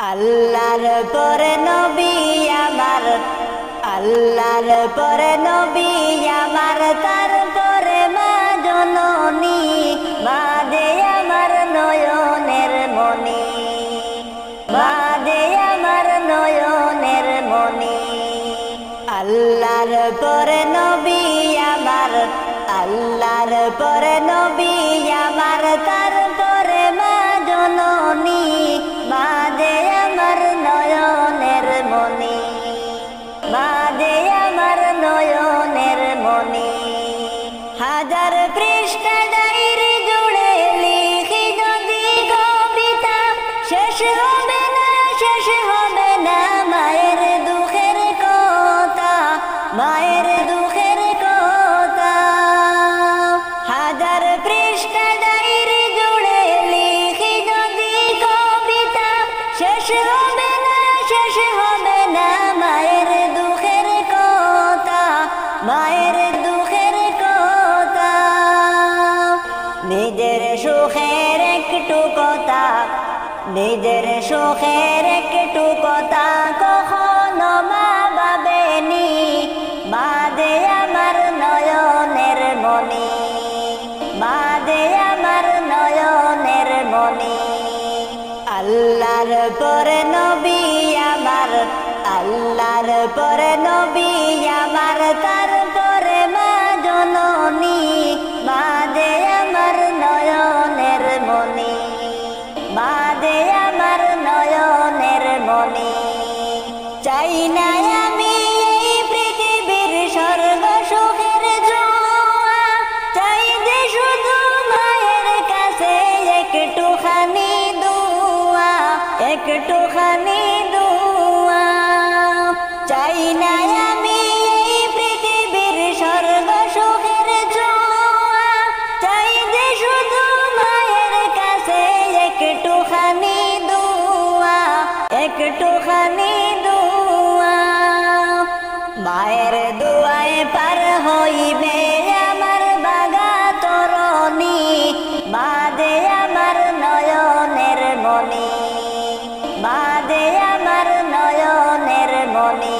আল্লাহর পরে নবী আমার, আল্লাহর পরে নবী আমার, তারপরে মা জননী, মা যে আমার নয়নের মনি, মা যে আমার নয়নের মনি। আল্লাহর পরে নবী আমার, আল্লাহর পরে নবী আমার, তারপরে মা জননী, মা যে আমার নয়নের মনি, মা যে আমার নয়নের মনি। হাজার পৃষ্ঠা ডায়েরি জুড়ে লিখি যদি কবিতা, শেষ হবে না, শেষ হবে না মায়ের দুঃখের কথা, মায়ের দুঃখের কথা। হাজার পৃষ্ঠা ডায়েরি জুড়ে লিখি যদি কবিতা, শেষ হবে না, শেষ হবে না মায়ের দুঃখের কথা, মায়ের দুঃখের কথা। নিজের সুখের একটু কথা, নিজের সুখের একটু কথা কখনো মা ভাবেনি, মা যে আমার নয়নের মনি, মা যে আমার নয়নের মনি। আল্লাহর পরে নবী আমার, আল্লাহর পরে নবী আমার, তারপরে মা জননী, মা যে আমার নয়নের মনি, মা যে আমার নয়নের মনি। চাই না আমি এই পৃথিবীর স্বর্গ সুখের জোয়া, চাই যে শুধু মায়ের কাছে একটুখানি দোয়া, একটুখানি দোয়া। চাই না আমি এই পৃথিবীর স্বর্গ সুখের জোয়া, চাই যে শুধু মায়ের কাছে একটুখানি দোয়া, একটুখানি দোয়া। মায়ের দোয়ায় পার হইবে আমার বাগা তরণী, মা যে আমার নয়নের মনি, মা যে আমার নয়নের মনি।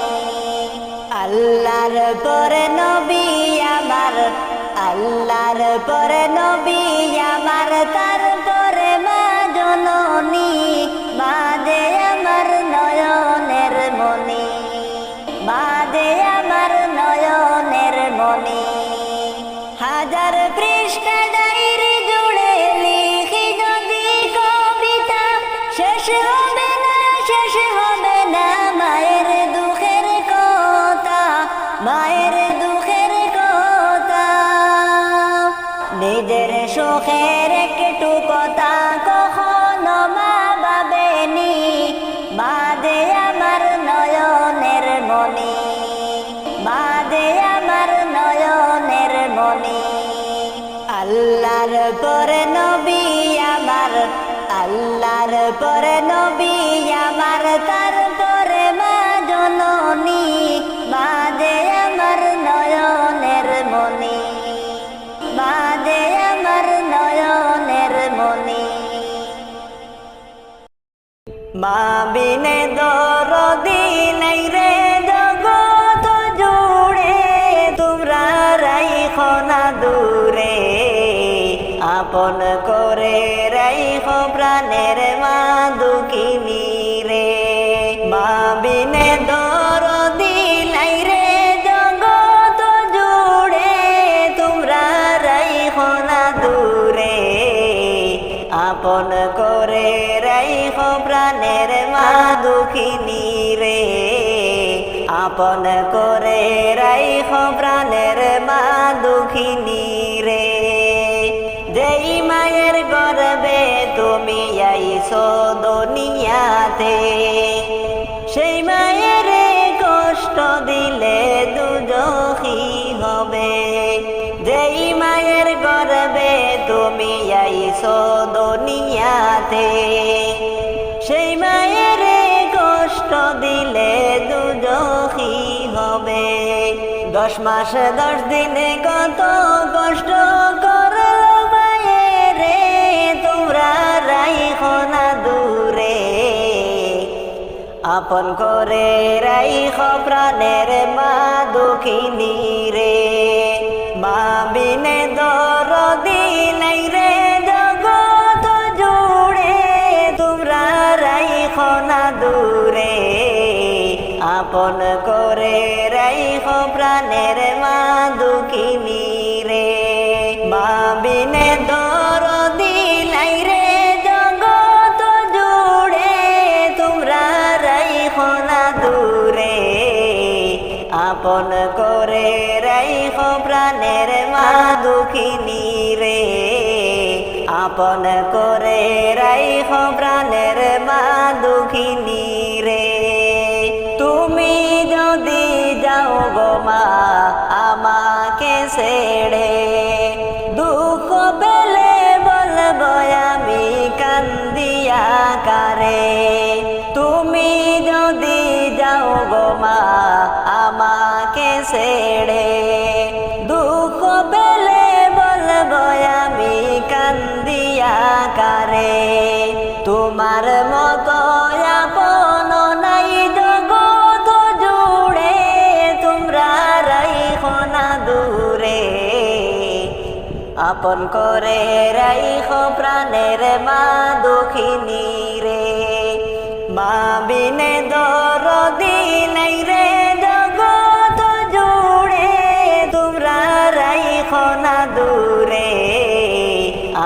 আল্লাহর পরে নবী আমার, আল্লাহর পরে নবী আমার, তারপরে মা জননী, মা যে আমার নয়নের মনি, মা যে আমার নয়নের মনি। হাজার পৃষ্ঠা ডায়েরি জুড়ে লিখি যদি কবিতা, শেষ হবে না, শেষ হবে না মায়ের দুঃখের কথা, মায়ের দুঃখের কথা। নিজের সুখের একটু কথা কখনো মা ভাবেনি, মা যে আমার নয়নের মনি, মা যে আমার নয়নের মনি। আল্লাহর পরে নবী আমার, আল্লাহর পরে নবী আমার, তারপরে মা জননী, মা যে আমার নয়নের মনি, মা যে আমার নয়নের মনি। মা বিনে দরদি নাই রে জগৎ জুড়ে, তোমরা রাইখো না দূরে, আপন করে রাইখো প্রাণের মা দুঃখিনী রে। মা বিনে দরদি নাই রে জগৎ জুড়ে, তোমরা রাইখো না দূরে, আপন করে রাইখো প্রাণের মা দুঃখিনী রে, আপন করে রাইখো প্রাণের মা দুঃখিনী রে। যেই মায়ের গর্ভে তুমি আইছো দুনিয়াতে, সেই মায়ের কষ্ট দিলে দুজখী হবে। যেই মায়ের গর্ভে তুমি আইছো দুনিয়াতে, সেই মায়ের কষ্ট দিলে দুজখী হবে। 10 মাস 10 দিনে কত কষ্ট করলো মায়ের রে, তোমরা রাইখো না দূরে, আপন করে রাইখো প্রাণের মা দুঃখিনী রে। মা বিনে দরদি নাই রে জগৎ জুড়ে, তোমরা রাইখো না দূরে। আপন করে রাইখো প্রাণের মা দুঃখিনী রে। মা বিনে দরদি নাই রে জগৎ জুড়ে, তোমরা রাইখো না দূরে। আপন করে রাইখো প্রাণের মা দুঃখিনী রে। আপন করে রাইখো প্রাণের মা দুঃখিনী রে। তুমি যদি যাও গো মা আমাকে ছেড়ে, দুঃখ পেলে বলবো আমি কান্দিয়া কারে। তুমি যদি যাও গো মা আমাকে ছেড়ে, দুঃখ পেলে বলবো আমি কান্দিয়া কারে। তোমার মতো আপন নাই জগৎ জুড়ে, তোমরা রাইখো না দূরে। আপন করে রাইখো প্রাণের মা দুঃখিনী রে। মা বিনে দরদি নাই রে জগৎ জুড়ে, তোমরা রাইখো না দূরে।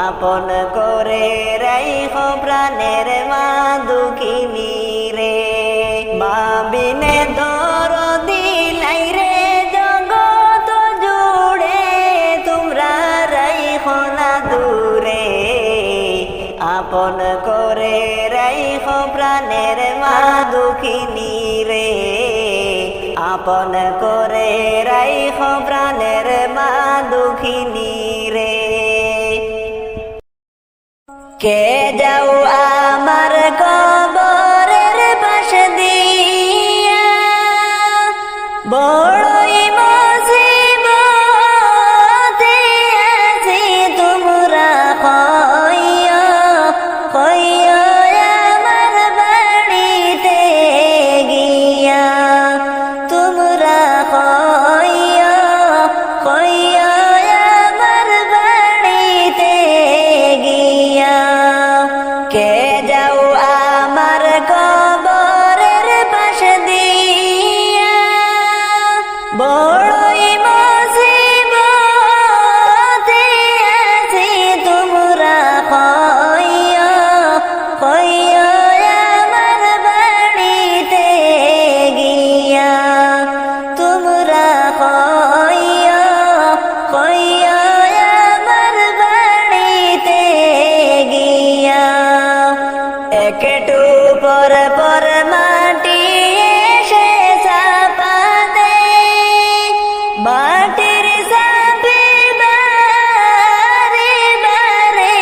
আপন করে রাইখো প্রাণের মা দুঃখিনী রে। মা বিনে দরদি নাই রে জগৎ জুড়ে, তোমরা রাইখো না দূরে। আপন করে রাইখো প্রাণের মা দুঃখিনী রে। আপন করে রাইখো প্রাণের মা দুঃখিনী রে। কে যাও আমার কবরের পাশ দিয়া, বড়ই মুসিবতে আছি তোমরা কইও কইও আমার বাড়িতে গিয়া। তোমরা কইও কইও আমার বাড়িতে গিয়া। কে যাও আমার কবরের পাশ দিয়া, বড়ই মুসিবতে আছি তোমরা কইও কইও আমার বাড়িতে গিয়া। তোমরা কইও কইও আমার বাড়িতে গিয়া। একটু পর পর মাটি এসে চাপা দেয়, মাটির চাপে বারে বারে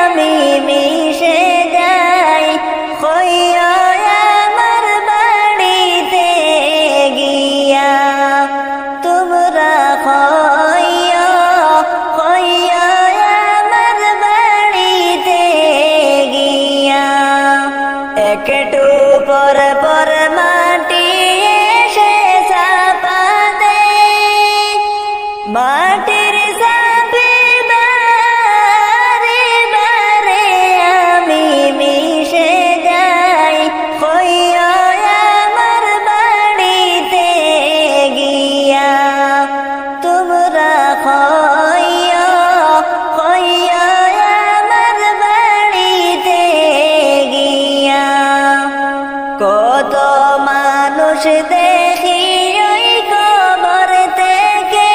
আমি মিশে যাই। কইও আমার বাড়িতে গিয়া। তোমরা কইও কইও আমার বাড়িতে গিয়া। একটু পর পর মাটি এসে চাপা দেয়, মাটির চাপে বারে বারে আমি মিশে যাই। কইও আমার বাড়িতে গিয়া। তোমরা কইও কইও আমার বাড়িতে গিয়া। কত মানুষ দেখি ওই কবর থেকে,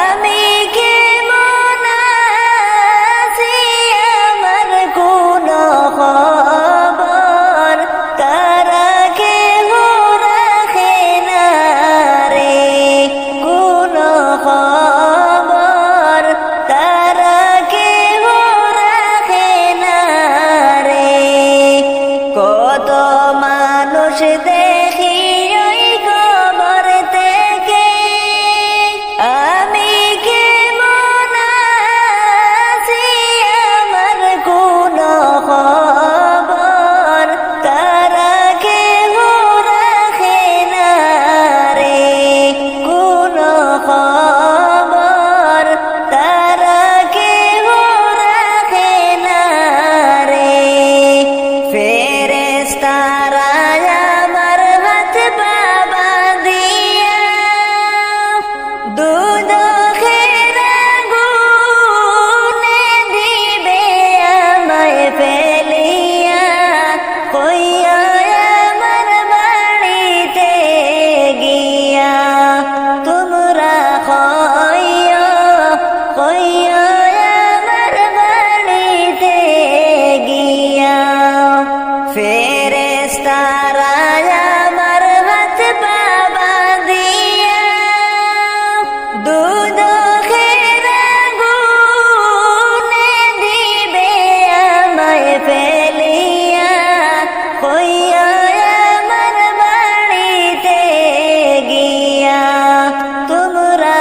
আমি কেমন আছি আমার কোনো খবর তারা কেউ রাখে না রে। কোনো খবর তারা কেউ রাখে না রে। কত মানুষ দেখি ফেরেশতারা আমার হাত পা বাঁধিয়া দুদখের আগুনে দিবে আমায় ফেলিয়া, কইয়া আমার বাড়িতে গিয়া তোমরা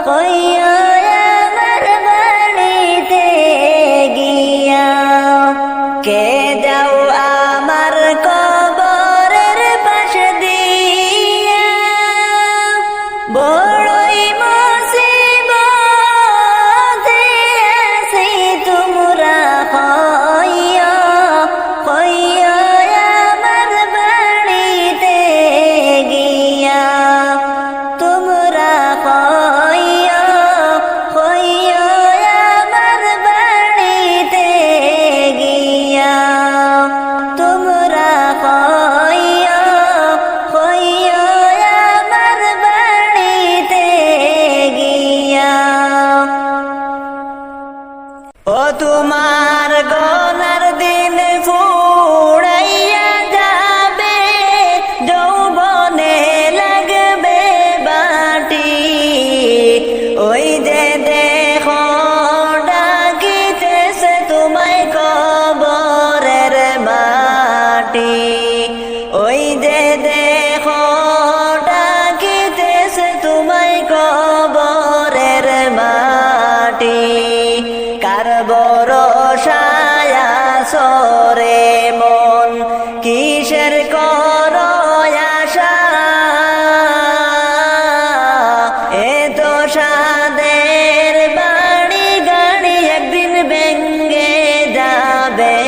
কইয়া আমার বাড়িতে গিয়া কে যাও আমার কবরের পাশ দিয়া, বড়ই মুসিবতে আছি তোমরা কইয়া আমার বাড়িতে গিয়া তোমরা কইয়া আমার বাড়িতে গিয়া তোমরা কইয়া আমার বাড়িতে গিয়া। ও তোমার গনার দিন ফুড়াইয়া যাবে, যৌবনে লাগবে বাটি, ওই যে দেখো ডাকিতেছে তোমায় কবরের মাটি, ওই যে দেখো ডাকিতেছে তোমায় কবরের মাটি, কার ভরসায় সরে মন কিসের কর আশা, এত সাদের বাড়ি গাড়ি একদিন ভেঙ্গে যাবে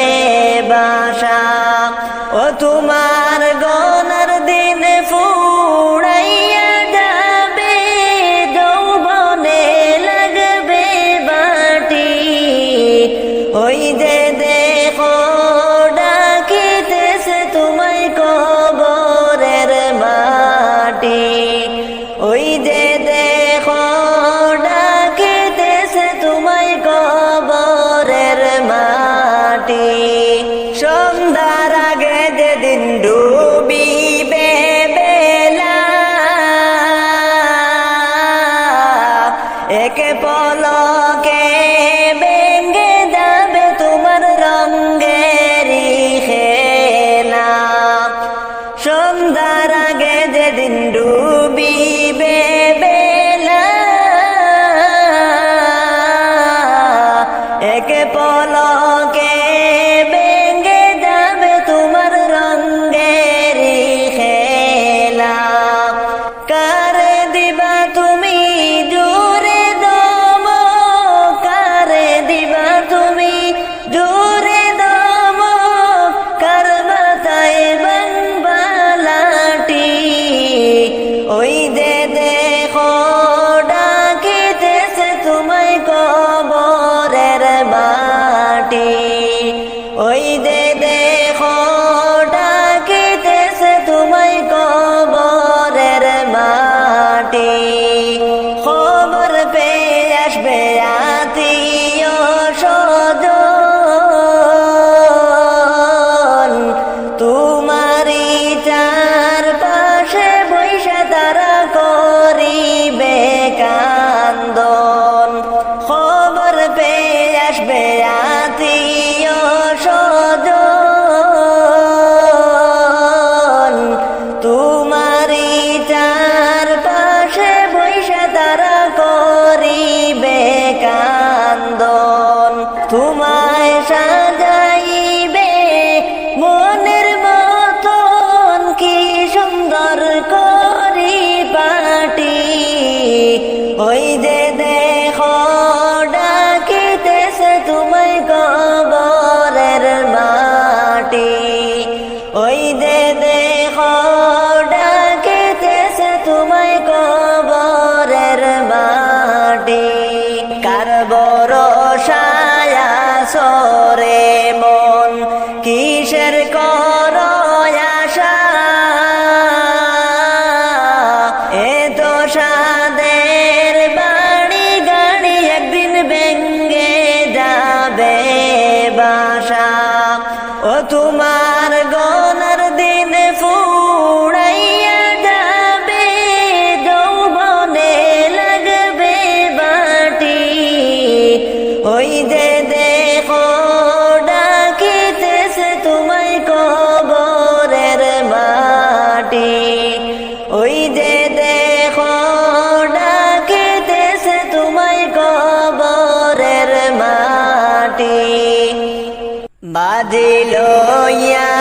বাসা। ও তোমার গনার দিন ফুড়াইয়া যাবে, যৌবনে লাগবে বাটি, ওই যে দেখো ডাকিতেছে তোমায় কবরের মাটি, ওই যে দেখো ডাকিতেছে তোমায় কবরের মাটি। সন্ধ্যার আগে যেদিন ডুবিবে বেলা, এক পলকে ভেঙ্গে যাবে তোমার রঙ্গেরি খেলা, সন্ধ্যার আগে যেদিন ডুবিবে বেলা, এক পলকে ভেঙ্গে যাবে তোমার রঙ্গেরি খেলা, কারে দিবা তুমি জোরে দম, কারে দিবা তুমি জোরে দম, কার মাথায় বাংবালাটি, ওই যে দেখো ডাকিতেছে তোমায় কবরের মাটি, ওই যে দেখো ডাকিতেছে তোমায় কবরের মাটি। খবর পেয়ে আসবে আত্মীয় স্বজন, তোমারই চারপাশে বৈশা তারা করিবে কান্দন, খবর পেয়ে আসবে আত্মীয় স্বজন, ও তোমার গনার দিন ফুড়াইয়া যাবে যৌবনে লাগবে বাটি ওই যে দেখো ডাকিতেছে তোমায় কবরের মাটি ওই যে দেখো ডাকিতেছে তোমায় কবরের মাটি বাজিল ইয়া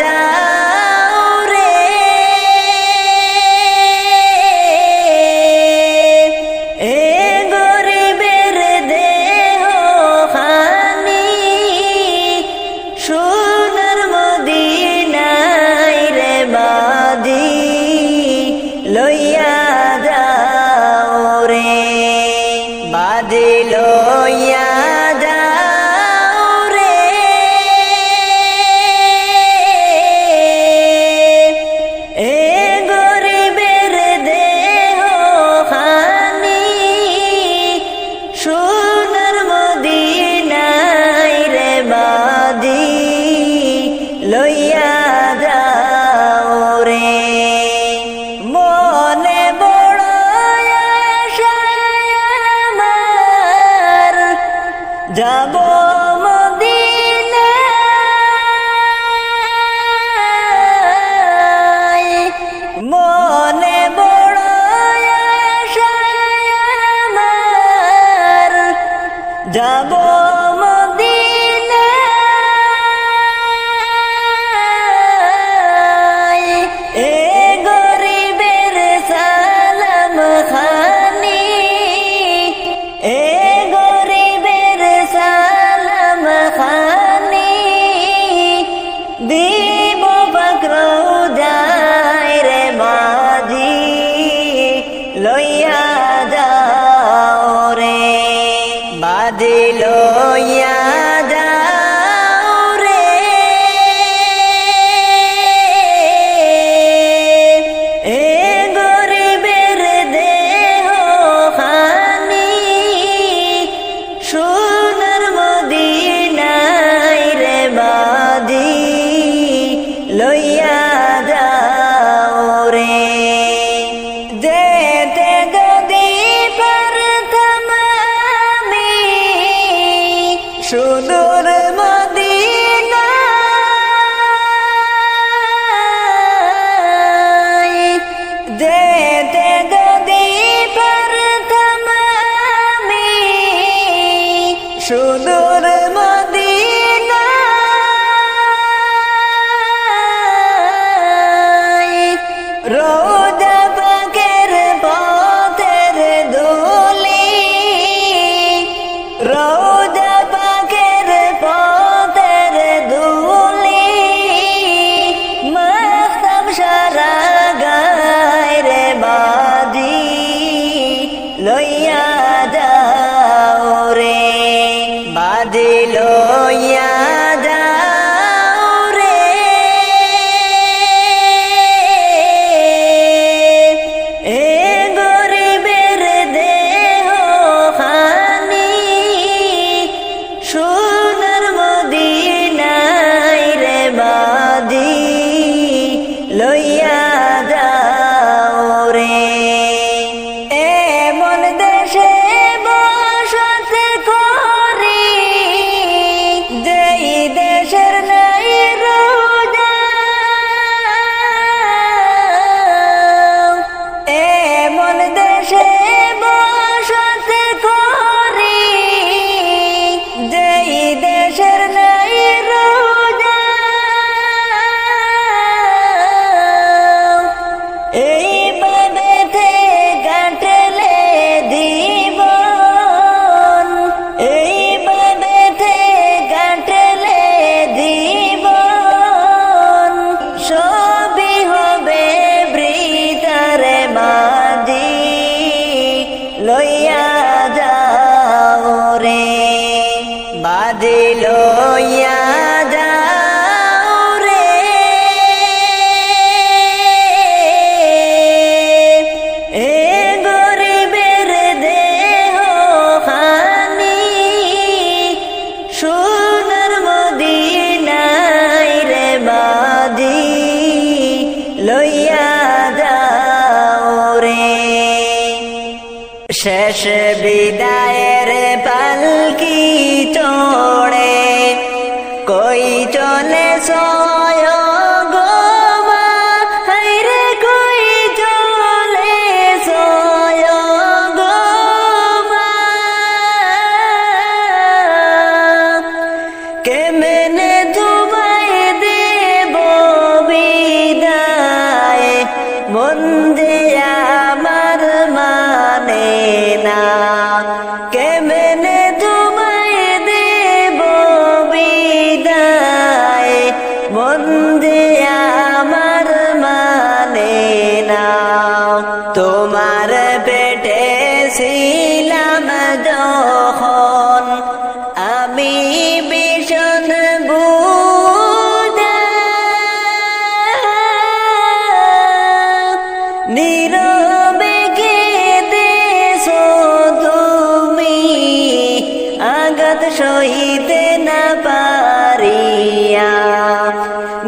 যাও রে এ গরিবের দেহ খানি সোনার মদিনায় রে বাজি লইয়া যাও রে বাজি লইয়া লইয়া যাও রে মনে বড় আশা আমার যাব মদিনায় মনে বড় আশা আমার যাব দিব বক্রো যায় রে মাঝি লইয়া যাও রে বাজিল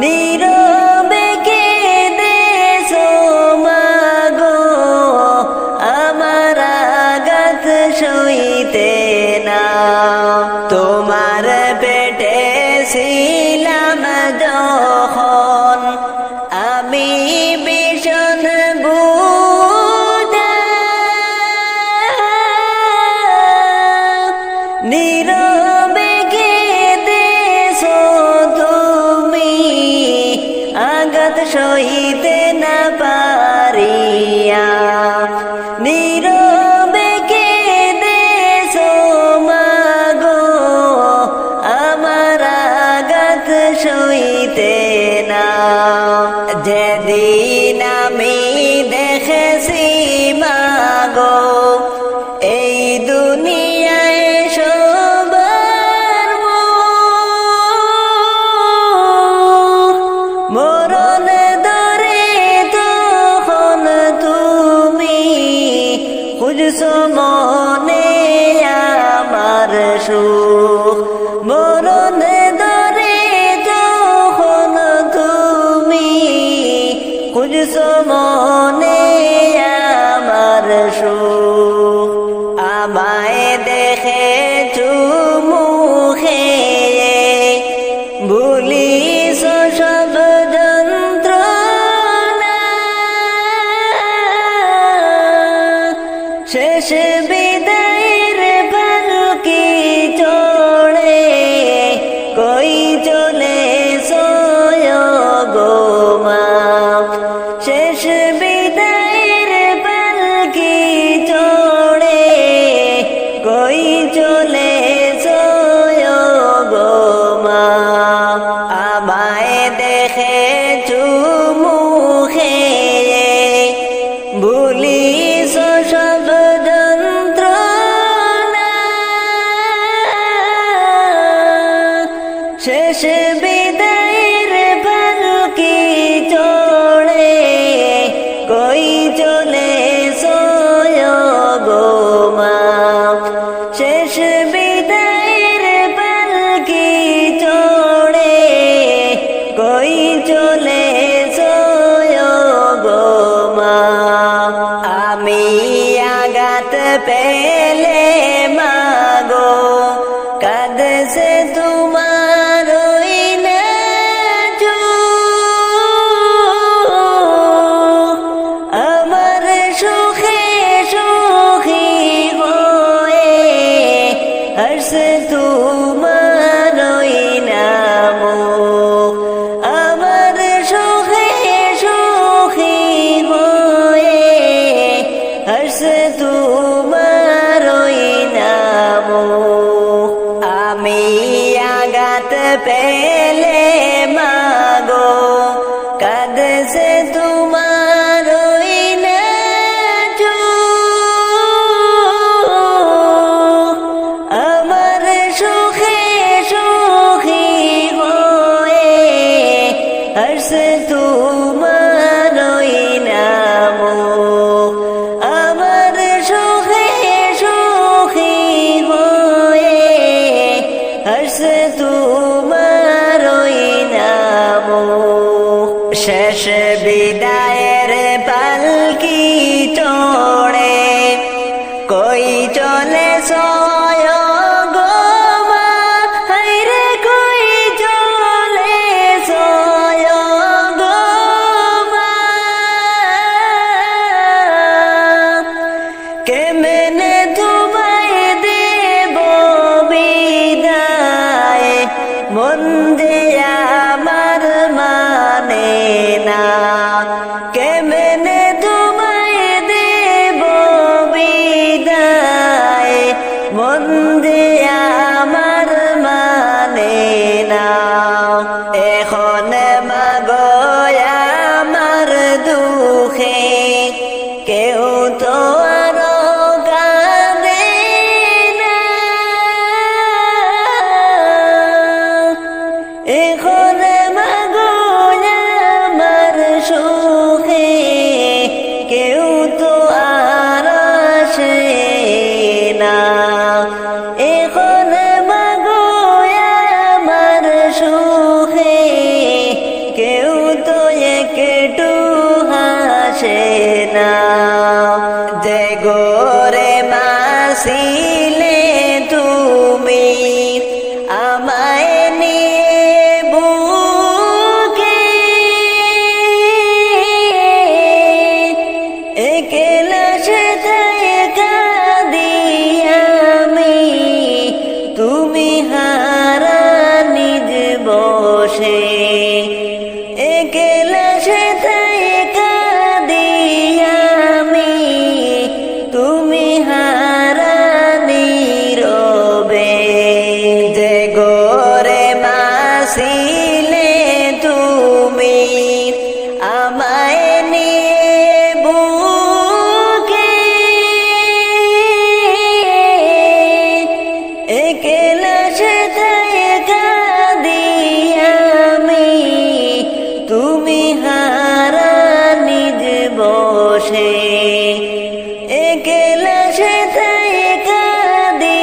নীরবে কেঁদেছো মাগো আমার আঘাত সইতে না তোমার পেটে ছিলাম যখন আমি ভীষণ বুঝা নীরবে কেঁদেছো তুমি আঘাত সইতে না পারিয়া নীরবে কেঁদেছো মাগো আমার আঘাত সইতে না যেদিন আমি দেখেছি মাগো এই দুনিয়ায় সবার মরণ ধরে তখন তুমি খুঁজছো মনে আমার সুখ মরণ ধরে তখন তুমি খুঁজছো মনে আমার সুখ আমায় দেখে চুমুখে ভুলিস সব যন্ত্রণা শেষ বিদায়ের পালকি চড়ে কই চলে গো মা শেষ বিদায়ের পালকি চড়ে কই চলে গো মা আমায় দেখে চুমুখে ভুলিস সব যন্ত্রণা শেষ বিদায়ের পালকি চড়ে কই চলে গো মা শেষ বিদায়ের পালকি চড়ে কই চলে গো মা আমি আঘাত পেলে মাগো কাঁদছে তোমার ওই নাজু আমার সুখে সুখী হয়ে হর্ষে তোমার ওই নাম আমার সুখে সুখী হয়ে হর্ষে তোমার ওই নাম আমি আঘাত পেলে মাগো কাঁদছে তোমার ওই নাজু আমার সুখে সুখী হয়ে হর্ষে তোমার ওই নাম আমার সুখে সুখী হয়ে হর্ষে তোমার ওই নাম শেষ বিদায়ের পালকি চড়ে কই চলে গো মা হায়রে কই চলে গো মা কেমনে তোমায় দেব বিদায় মন যে আমার মানে না কেমনে তোমায় দেব বিদায় মন যে আমার মানে না এখন মাগো আমার দুঃখে কেউ তো আরো কাঁদে না এখন বসে একলা সেথায় কাঁদি আমি তুমি হারা নীরবে যে গোরে মাসিলে তুমি আমায় নিয়ে বুকে একলা সেথায় কাঁদি আমি তুমি হারা নিজ বসে একলা সেথায় কাঁদি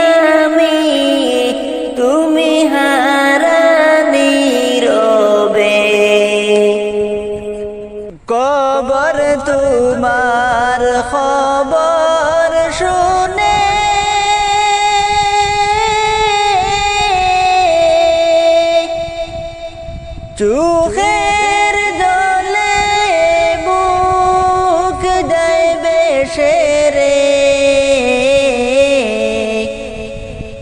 আমি তুমি হারা নীরবে কবর তোমার খবর শুনে চোখের জলে বুক যাইবে সেরে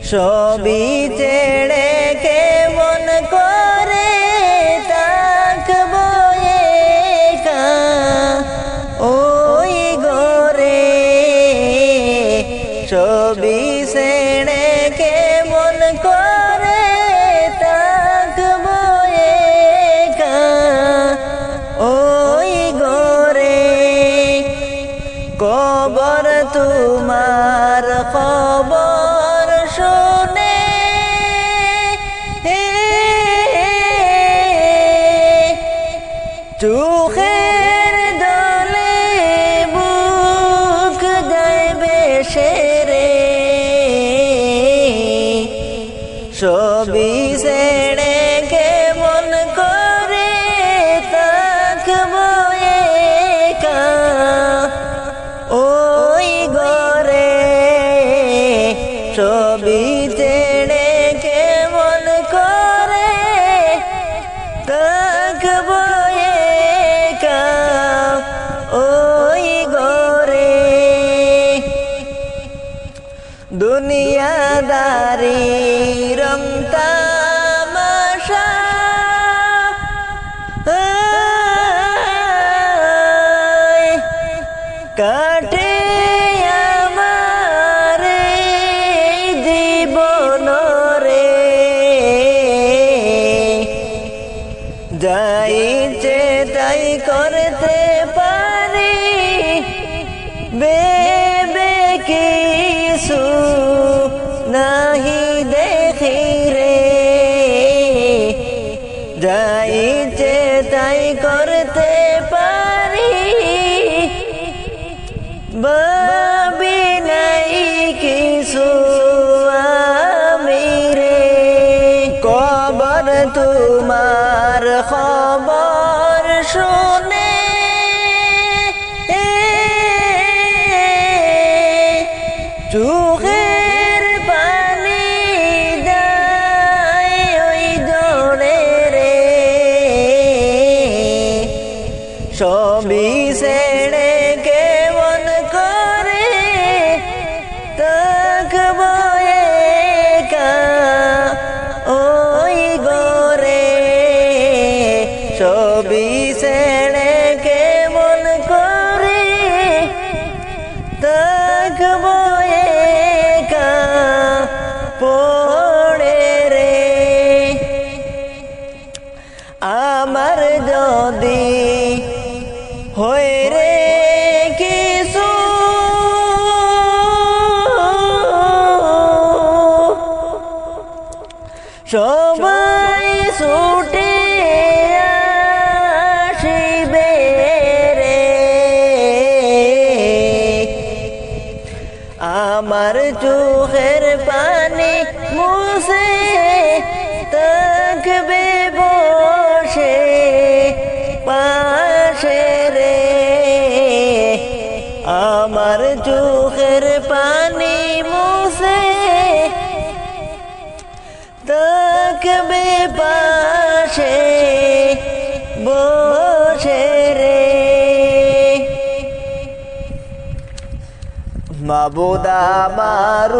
সবই ছেড়ে কেমন করে তাকবো একা ওই ঘরে সবই ছেড়ে কেমন করে তাকবো একা ওই ঘরে কবর তোমার খবর শুনে চোখের দলে বুক যাইবে সেরে সবই ছেড়ে কেমন করে তাকবো একা ওই ঘরে সবই ছেড়ে কেমন করে তাকবো একা ওই ঘরে দুনিয়াদারি রং তামাশা কাটে আমার জীবন রে যাইছে তাই করতে পারি বেবে কিছু নাহি দেখি রে যাইছে তাই করতে পারি ভাবি নাই কিছু আমি রে কবর তোমার খবর শুনে চোখের পানি দেয় ওই জোরে রে সবই ছেড়ে কেমন করে তাকবো একা ওই ঘরে সবই ছেড়ে কেমন করে তাকবো একা পড়ে রে আমার যদি হয়ে রে কিছু সবাই ছুটে আসিবে রে আমার চোখের পানি মুছে থাকবে বসে পাশে রে আমার চোখের পানি মুছে থাকবে পাশে বসে রে মাবুদ আমার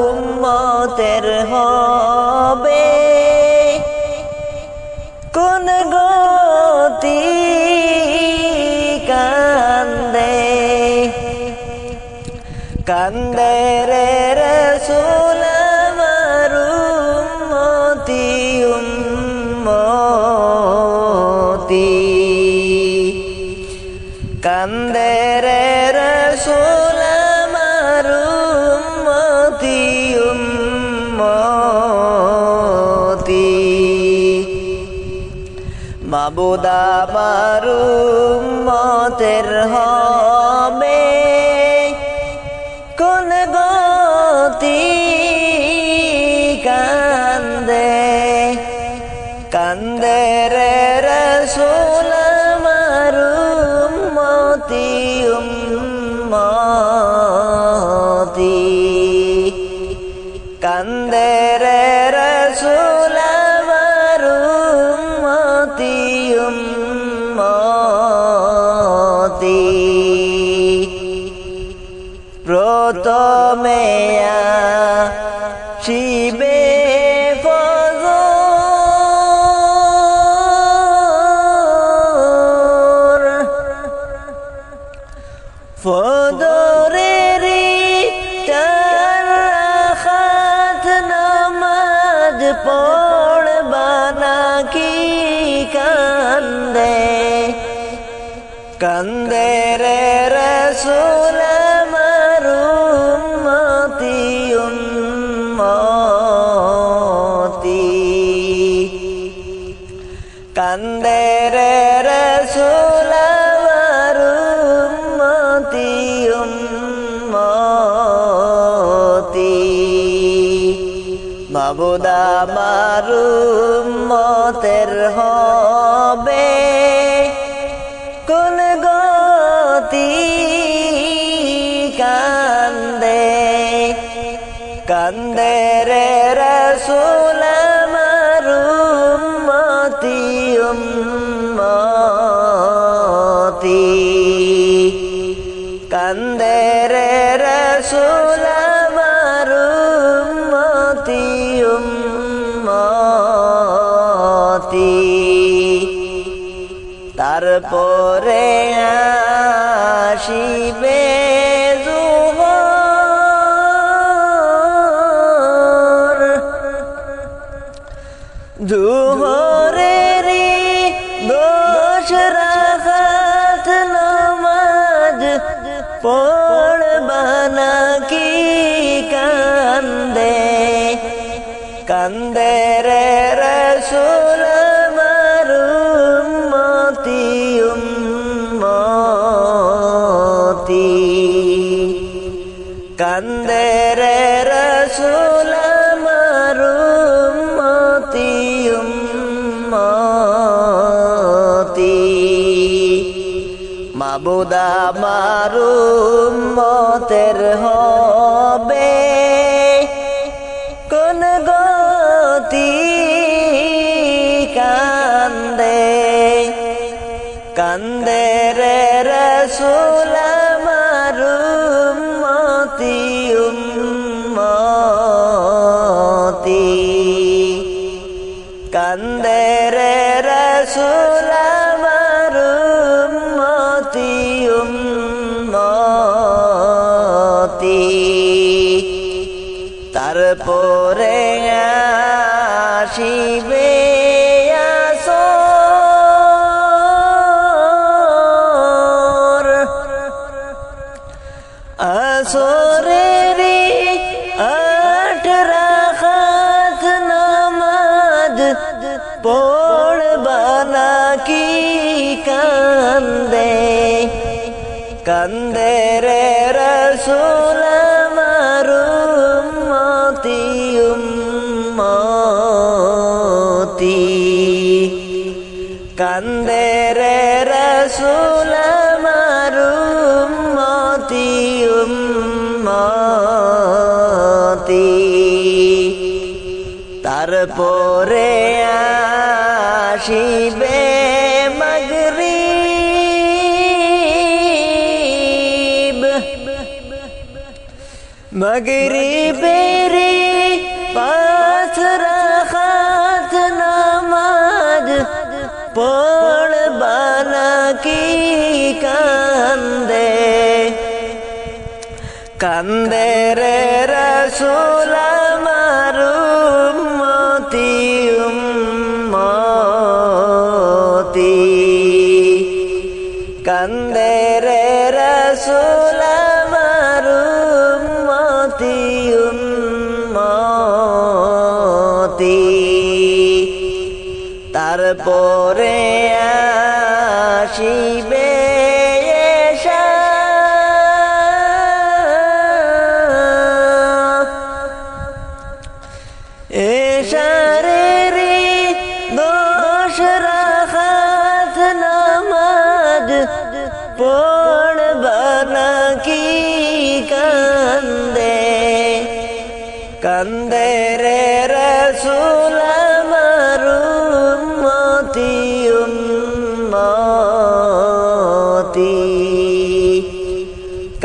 উম্মতের হবে কোন গতি কান্দে কান্দে রে রাসূল আমার উম্মতি উম্মতি কান্দে রে রাসূল আমার উম্মতি উম্মতি মাবুদ আমার উম্মতের হবে কোন গতি কান্দে কান্দে রে রাসূল আমার উম্মতি উম্মতি কান্দে রে রাসূল আমার উম্মতি উম্মতি প্রথমে আসিবে ফজর ফজরেরি চার রাকাত নামাজ পড়বা নাকি কান্দে কান্দে রে রাসূল আমার উম্মতি উম্মতি কান্দে রে রাসূল আমার উম্মতি উম্মতি মাবুদ আমার উম্মতের হবে কোন গতি কান্দে কান্দে রে রাসূল আমার উম্মতি উম্মতি কান্দে রে রাসূল আমার উম্মতি উম্মতি তারপরে আসিবে যোহর যোহরেরি 10 রাকাত নামাজ পড়বা নাকি কান্দে কান্দে রে রাসূল আমার উম্মতি উম্মতি কান্দে রে রাসূল আমার উম্মতি উম্মতি মাবুদ আমার উম্মতের হবে কোন গতি কান্দে কান্দে রে রাসূল আমার উম্মতি উম্মতি কান্দে রে রাসূল আমার উম্মতি উম্মতি তারপরে আসিবে আসরেরি 8 রাকাত নামাজ পড়বা নাকি কান্দে কান্দে রে রাসূল আমার উম্মতি উম্মতি কান্দে রে রাসূল আমার উম্মতি উম্মতি তারপরে আসিবে মাগরিব মাগরিবেরি 5 রাকাত নামাজ পড়বা নাকি কান্দে কান্দে রে রাসূল আমার উম্মতি উম্মতি কান্দে রে রাসূল আমার উম্মতি উম্মতি তারপরে আসিবে এশারেরি দোষ রাখাত নামাজ পড়বা নাকি কান্দে কান্দে রে রাসূল আমার উম্মতি উম্মতি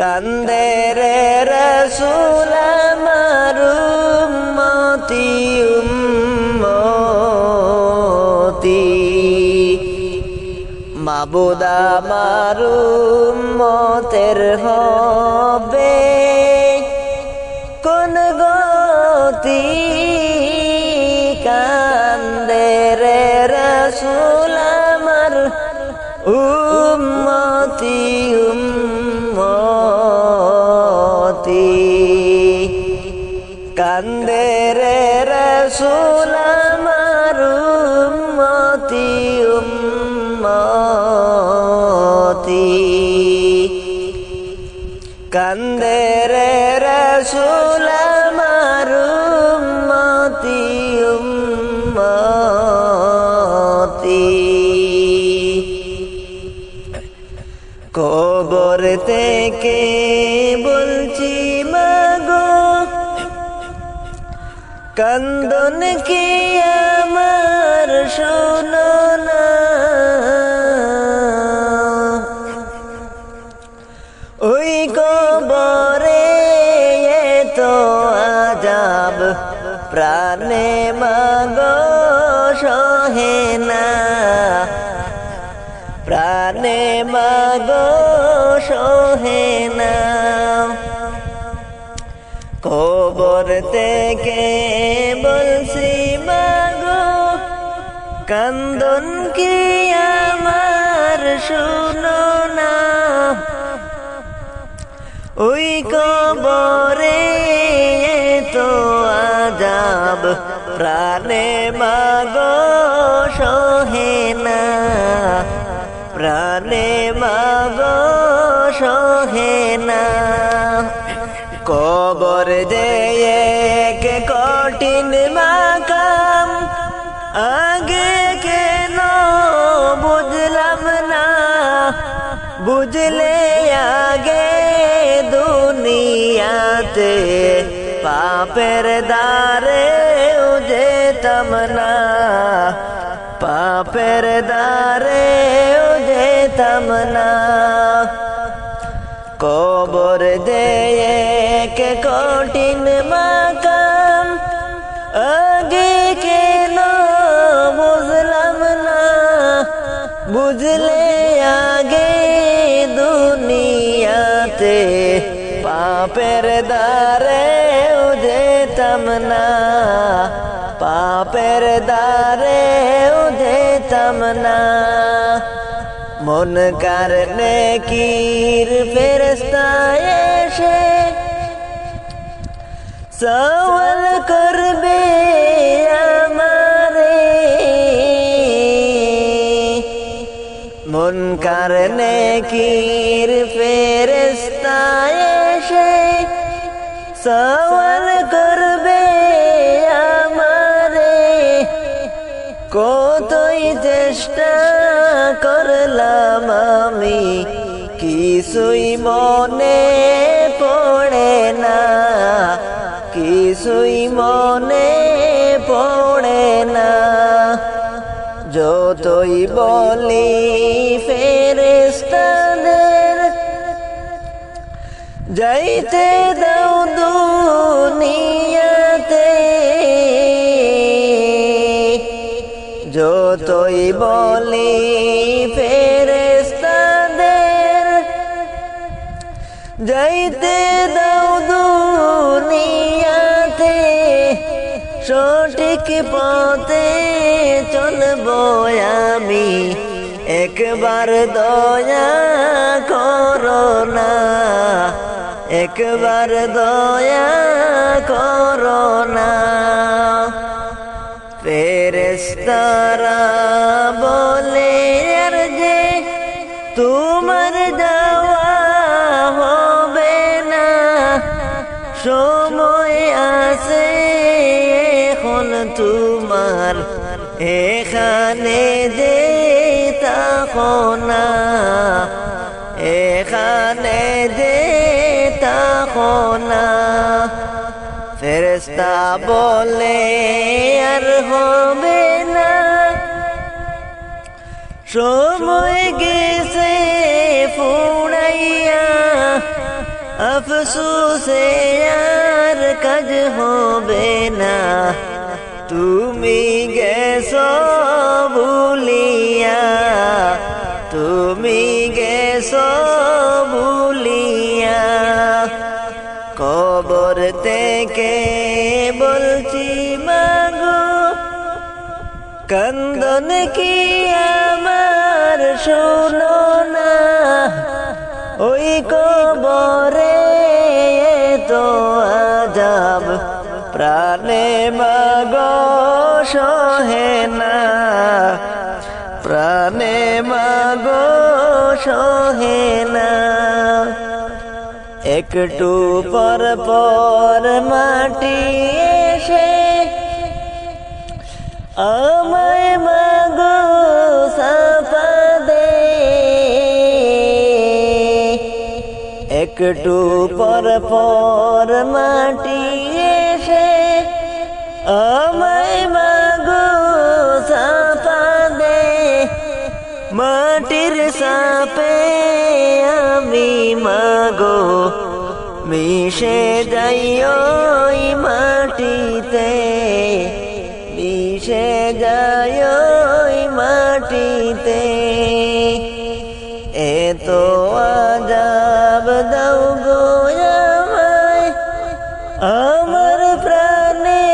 কান্দে রে রাসূল আমার উম্মতি উম্মতি মাবুদ আমার উম্মতের হবে কোন গতি কান্দে রে রাসূল আমার উম্মতি উম্মতি কান্দে রে রাসূল আমার উম্মতি উম্মতি কান্দে রে রাসূল আমার উম্মতি উম্মতি কবর থেকে বলছি মাগো কান্দন কি আমার শোনো না ওই কবরে তো আযাব প্রাণে মাগো সহে না প্রাণে মাগো সহে না কবর থেকে বলছি মাগো কান্দন কি আমার শুনো না ওই কবরে তো আযাব প্রাণে মাগো সহে না প্রাণে মাগো সহে না কবর যে এক কঠিন মাকাম আগে কেন বুঝলাম না বুঝলে আগে দুনিয়াতে পাপের দ্বারে যেতাম না পাপের দ্বারে যেতাম না কবর যে এক কঠিন মাকাম আগে কেন বুঝলাম না বুঝলে আগে দুনিয়াতে পাপের দ্বারে যেতাম না পাপের দ্বারে যেতাম না মন কারণে কির ফেরেশতা এসে সওয়াল করবে আমারে মন কারণে কির ফেরেশতা এসে সওয়াল করবে আমারে কতই চেষ্টা করলাম আমি কিছুই মনে পড়ে না কিছুই মনে পড়ে না যতই বলি ফেরেশতাদের যাইতে দাও দুনিয়াতে যত শুধুই বলি ফেরেশতাদের যাইতে দাও দুনিয়াতে, সঠিক পথে চলবো আমি, একবার দয়া করো না, একবার দয়া করো না। ফেরেশতারা বলে আর যে তোমার যাওয়া হবে না, সময় আছে এখন তোমার, এখানে যে থাকো না, এখানে যে থাকো না। ফেরেশতা বলে আর হবে না, সময় গেছে ফুরাইয়া, আফসোসে আর কাজ হবে না, তুমি গেছো ভুলিয়া, তুমি গেছো ভুলিয়া। কবর থেকে বলছি মাগো, কান্দন কি আমার শোনো না, ওই কবরে তো আযাব প্রাণে মাগো সহে না, প্রাণে মাগো সহে না। একটু পর পর মাটি এসে আমায় মাগো সাফা দে, একটু পর পর মাটি এসে আমায় মাগো সাফা দে, মাটির সাপে আমি মাগো মিশে যাই ওই মাটিতে, মিশে যাই ওই মাটিতে। এত আযাব দাও গো আমায়, আমার প্রাণে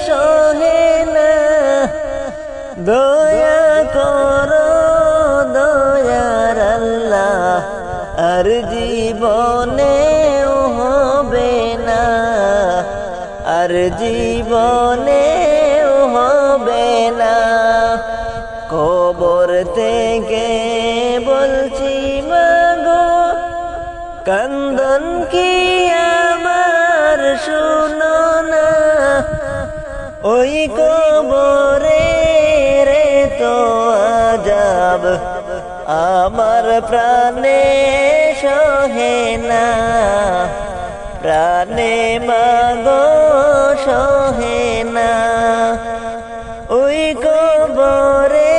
সহে না, দয়া করো দয়ার আল্লাহ, আর জীবনেও হবে না, আর জীবনেও হবে না। কবর থেকে বলছি মাগো, কান্দন কি আমার শুনো না, ওই কবরে রে তো আযাব আমার প্রাণে সহে না, প্রাণে মাগো সহে না। ওই কবরে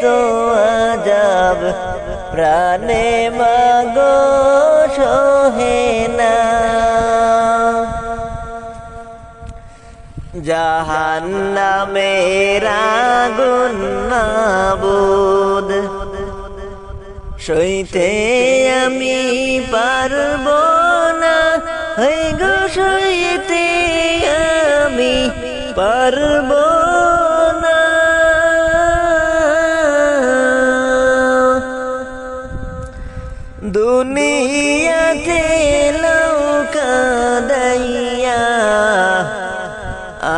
তো আযাব প্রাণে মাগো সহে না। জাহান্নামের আগুন মাবুদ সইতে আমি পারব না, হে গো সইতে আমি পারব না। দুনিয়াতে নৌকা দাইয়া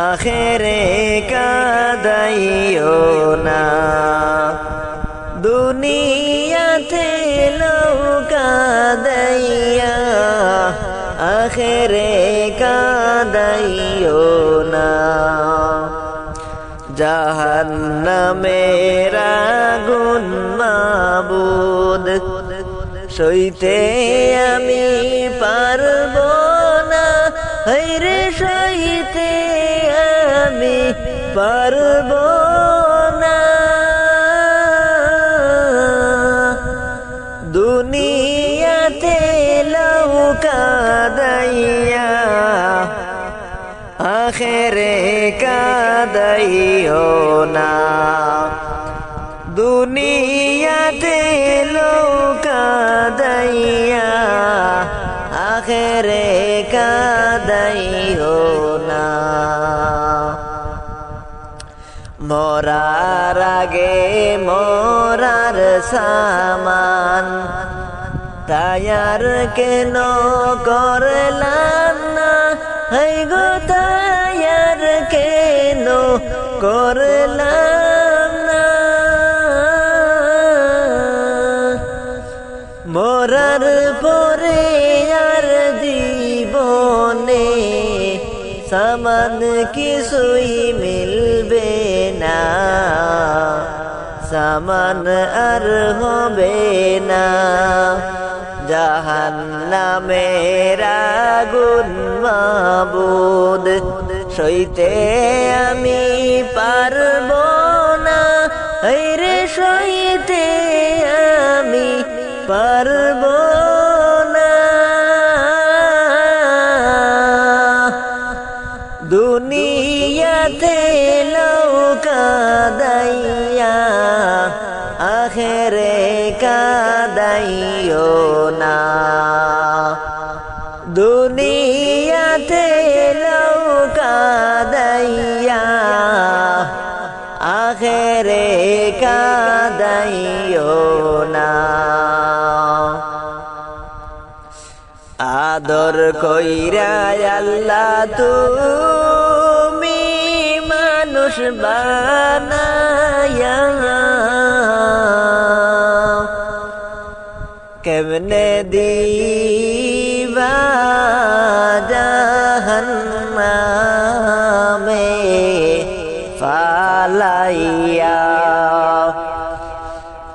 আখেরে কাদাইও না, দুনিয়াতে নৌকা দাইয়া আখেরে কাদাইও না। জাহান্নামের আগুন মাবুদ সইতে আমি পারব না, হায়রে সইতে আমি পারব না। দুনিয়াতে নৌকা দাইয়া আখেরে কাদাইও না। দুনিয়াতে নৌকা দাইয়া আখেরে কাদাইও না মরার আগে মরার সামান তায়ার কেন করলাম না হাই গো তায়ার কেন করলাম না মরার পরে আর জীবনে সামান কিছুই মিলবে না সামান আর হবে না জাহান্নামের আগুন মাবুদ সইতে আমি পারব না রে সইতে আমি পারব না দুনিয়াতে নৌকা দাইয়া আখেরে কাদাইও না দুনিয়াতে নৌকা দাইয়া আখেরে কাদাইও না আদর কইরা আল্লাহ তুমি মানুষ বানায়া কেমনে দিবা জাহান্নামে ফালাইয়া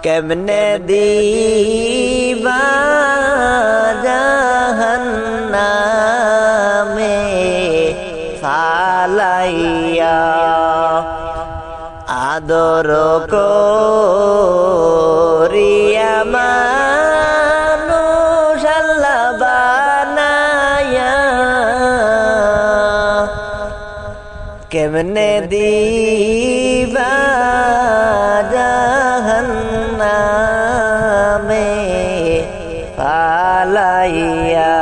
কেমনে দিবা জাহান্নামে ফালাইয়া আদর করিয়া মানুষ আল্লাহ বানায়া কেমনে দিবা জাহান্নামে ফালাইয়া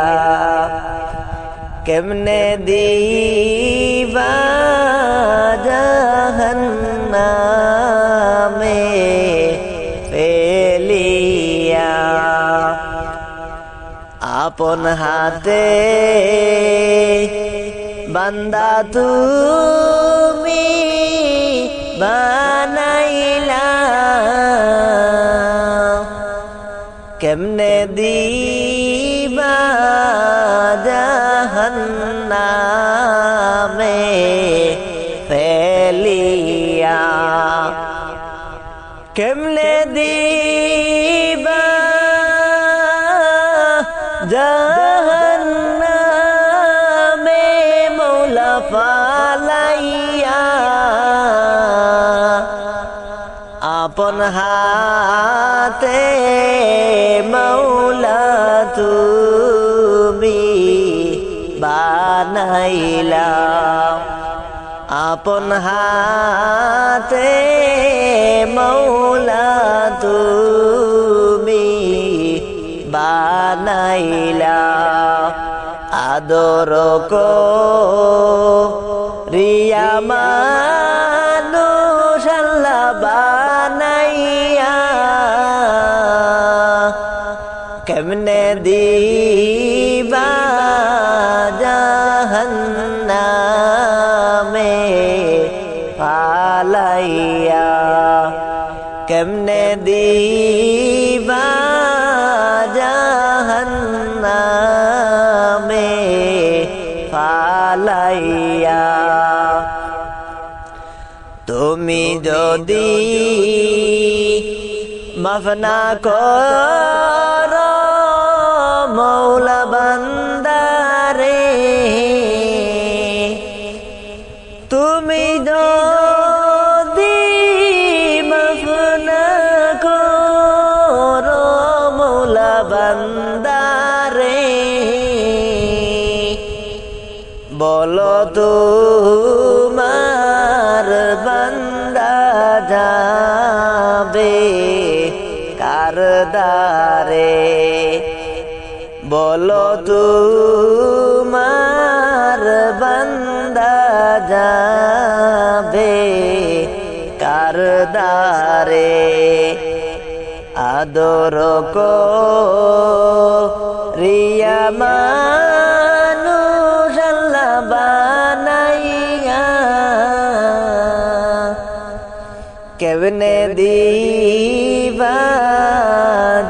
কেমনে দিবা জাহান্নামে ফেলিয়া আপন হাতে বান্দা তুমি বানাইলা কেমনে দিবা জাহান্নামে ফেলিয়া কেমনে দিবা জাহান্নামে মৌলা ফালাইয়া আপন হাতে মৌলা তুমি বানাইলা আপন হাতে মৌলা তুমি বানাইলা আদর করিয়া মানুষ আল্লাহ বানাইয়া কেমনে দিবা জাহান্নামে ফালাইয়া কেমনে দিবা জাহান্নামে ফালাইয়া তুমি যদি মাফ না করো মৌলা বান্দারে তুমি যদি মাফ না করো মৌলা বান্দারে বলো তোমার বান্দা যাব যাবে কার দ্বারে বলো তোমার বান্দা যাবে কার দ্বারে আদর করিয়া মানুষ আল্লাহ বানাইয়া কেমনে দিবা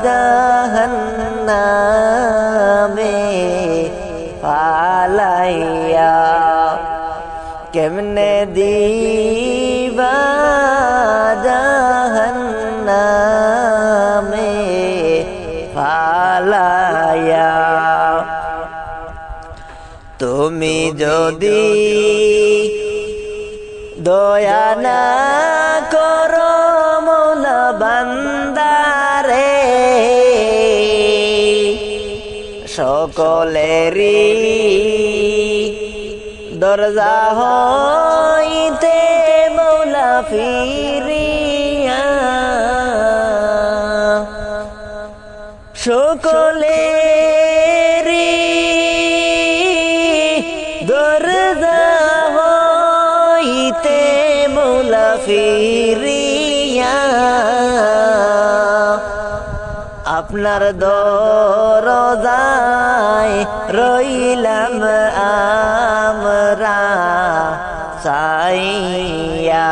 জাহান্নামে ফালাইয়া কেমনে দিবা জাহান্নামে ফালাইয়া তুমি যদি দয়া না করো মৌলা বান্দারে সকলেরই দরজা হইতে মৌলা ফিরিয়া সকলেরই দরজা হইতে মৌলা ফিরিয়া আপনার দরজায় রইলাম আমরা চাইয়া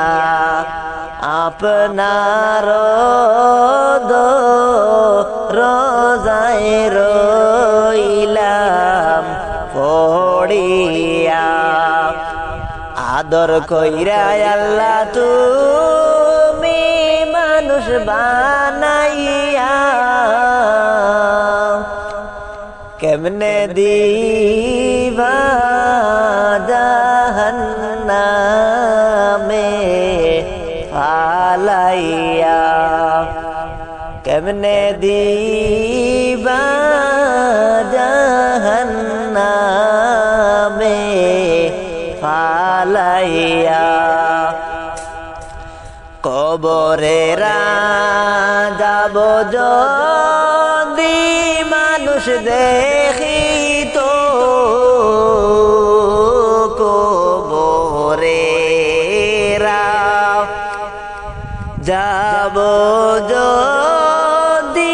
আপনার দরজায় রইলাম পড়িয়া আদর কইরা আল্লাহ তুমি মানুষ বানাইয়া কেমনে দিবা জাহান্নামে ফালাইয়া কেমনে দিবা জাহান্নামে ফালাইয়া কবরে যাব যদি মানুষ দেখিত কবরে যাব যদি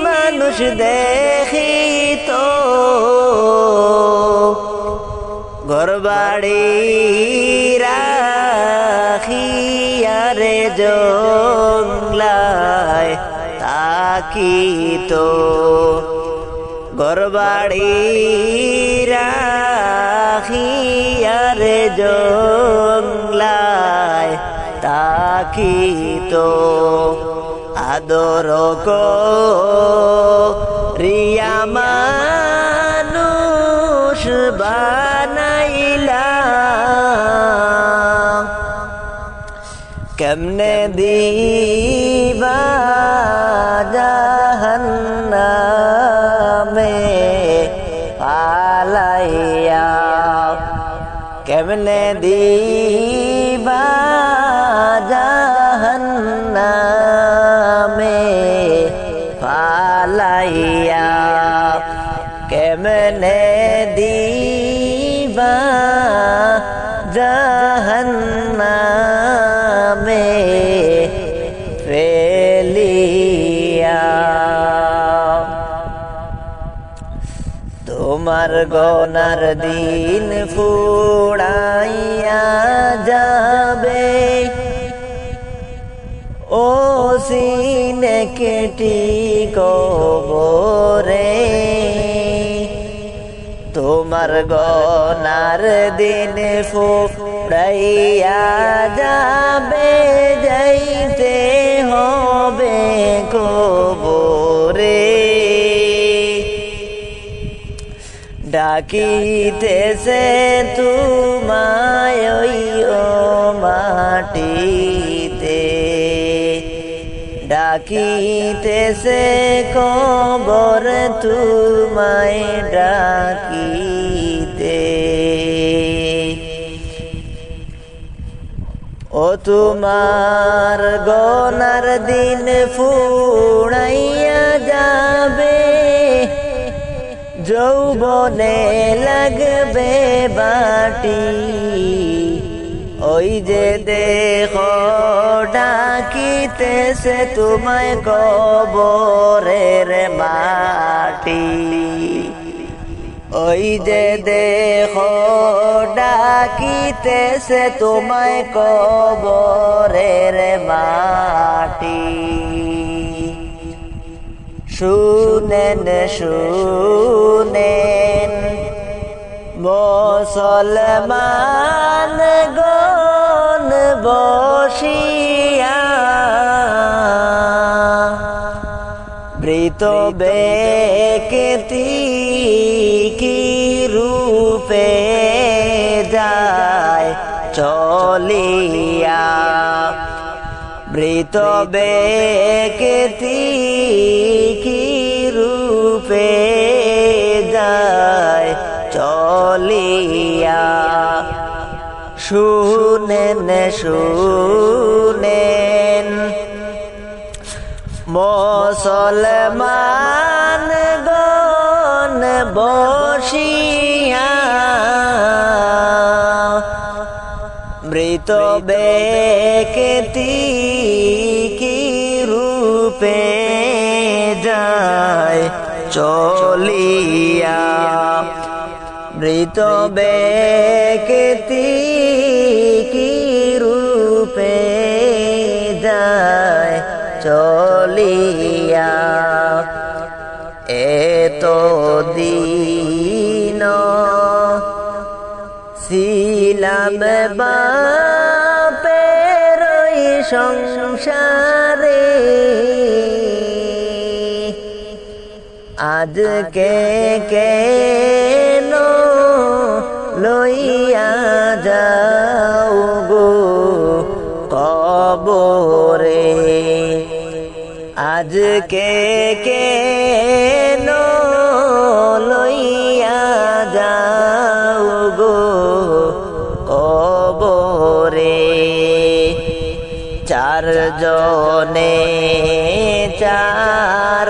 মানুষ দেখিত ঘরবাড়ি রাখিয়ারে জংলায় তাকিত ঘরবাড়ি রাখিয়ারে জংলায় তাকিত আদর করিয়া মানুষ বানাইলা কেমনে দিবা জাহান্নামে ফালাইয়া কেমনে দিবা জাহান্নামে ফালাইয়া কেমনে দিবা জাহান্নামে ফেলিয়া তোমার গনার দিন ফুড়াইয়া যাবে ও সিনে কেটি কবরে তোমার গনার দিন ফুড়াইয়া যাবে যাইতে হবে কবরে ডাকিতেছে তোমায় ওই ও মাটিতে ডাকিতেছে কবর তোমায় ডাকিতে ও তোমার গনার দিন ফুরাইয়া যাবে, যৌবনে লাগবে বাটি। ওই যে দেখো ডাকিতেছে তোমায় কবরের মাটি। ওই যে দেখো ডাকিতেছে তোমায় কবরের মাটি। শুনেন শুনেন মুসলমান গণ বসিয়া, মৃত ব্যক্তি কি রূপে যায় চলিয়া। মৃত ব্যক্তি কি রূপে যায় চলিয়া। শুনেন শুনেন মুসলমান গণ বসিয়া, মৃত ব্যক্তি কি রূপে যায় চলিয়া। মৃত ব্যক্তি কি রূপে যায় চলিয়া। এত দিন ছিলাম বাপের সংসারে, আজকে কেন লইয়া যাও গো কবরে। আজকে কেন লইয়া যাও গো কবরে। চার জনে চার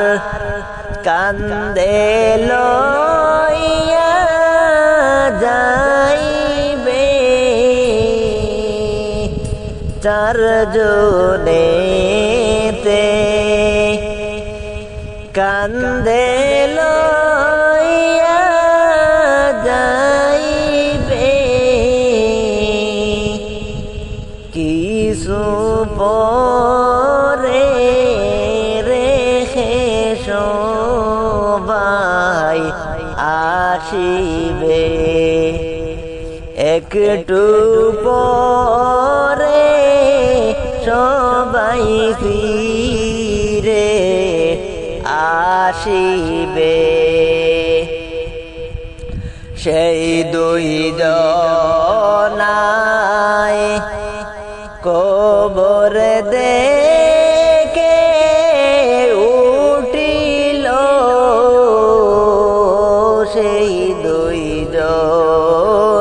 কান্দে লইয়া যাইবে, চার জনেতে কান্দে লইয়া যাইবে। কিছু পরে রেখে সবাই আসিবে, একটু পরে সবাই ফিরে আসিবে। সেই দুই জনায় কবর দেখে উঠিল, সেই দুই জনায়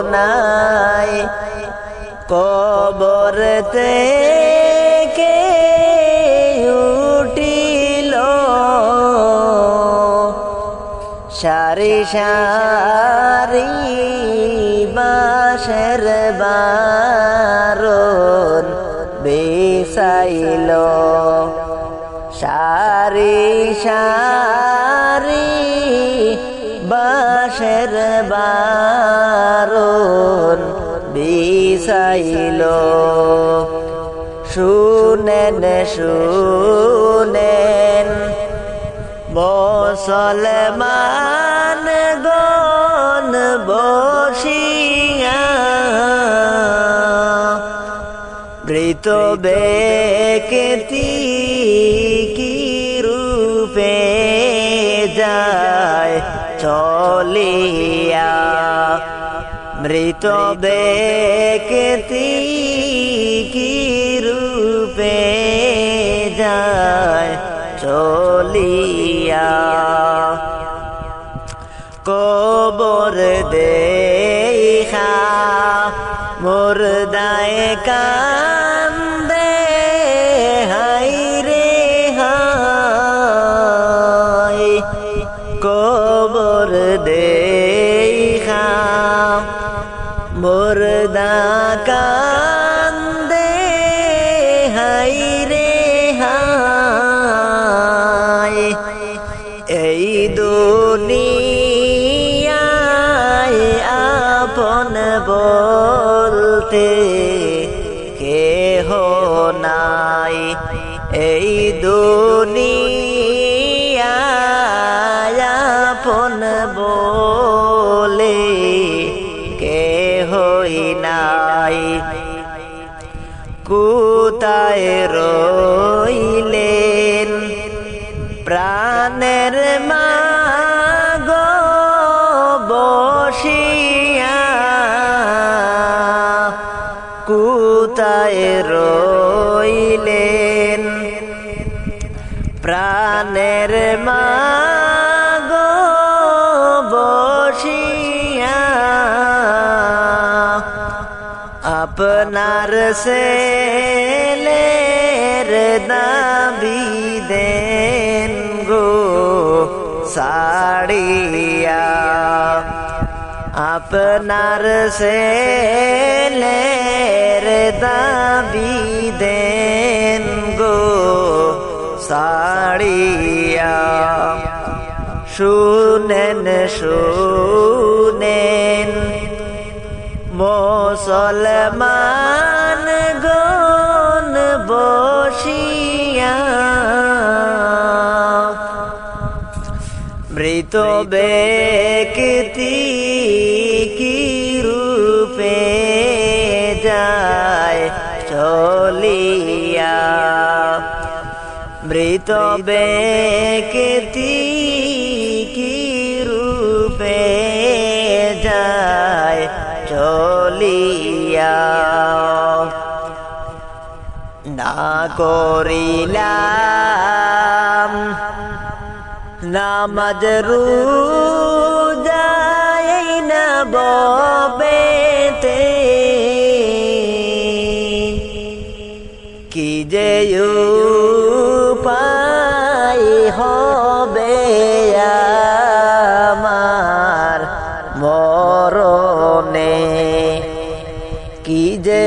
কবর থেকে উঠিল। সারি সারি বাঁশের বারণ বিছাইল, সারি সারি বাঁশের বারণ বিছাইল। শুনেন শুনেন মুসলমান গণ বসিয়া, মৃত ব্যক্তি কি রূপে যায় চলিয়া। মৃত ব্যক্তি কি রূপে যায় চলিয়া। কবর দেখা মুর্দায় কান দুনিয়ায় আপন বলে কেহই নাই, কোথায় রইলেন প্রাণের মাগো বসিয়া, কোথায় রইলেন প্রাণের মাগো বসিয়া, আপনার ছেলের দাবি দেন গো সাড়িয়া, আপনার ছেলের দাবি দেন গো সাড়িয়া। শুনেন শুনেন মুসলমান গণ বসিয়া, মৃত ব্যক্তি কি রূপে যায় চলিয়া, মৃত ব্যক্তি কি রূপে যায় চলিয়া, না করিলাম নামাজ রোজা না ববেতে, কি যে উপায় হবে আমার মরণে, কি যে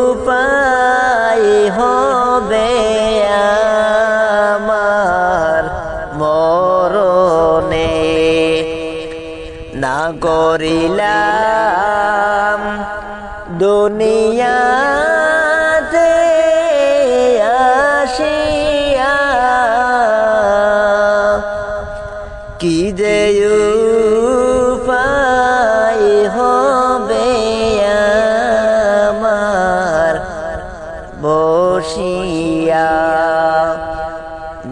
উপায় হবে আমার মরণে, না করিলাম দুনিয়াতে আসিয়া, কি যে উপায় হবে আমার বসিয়া,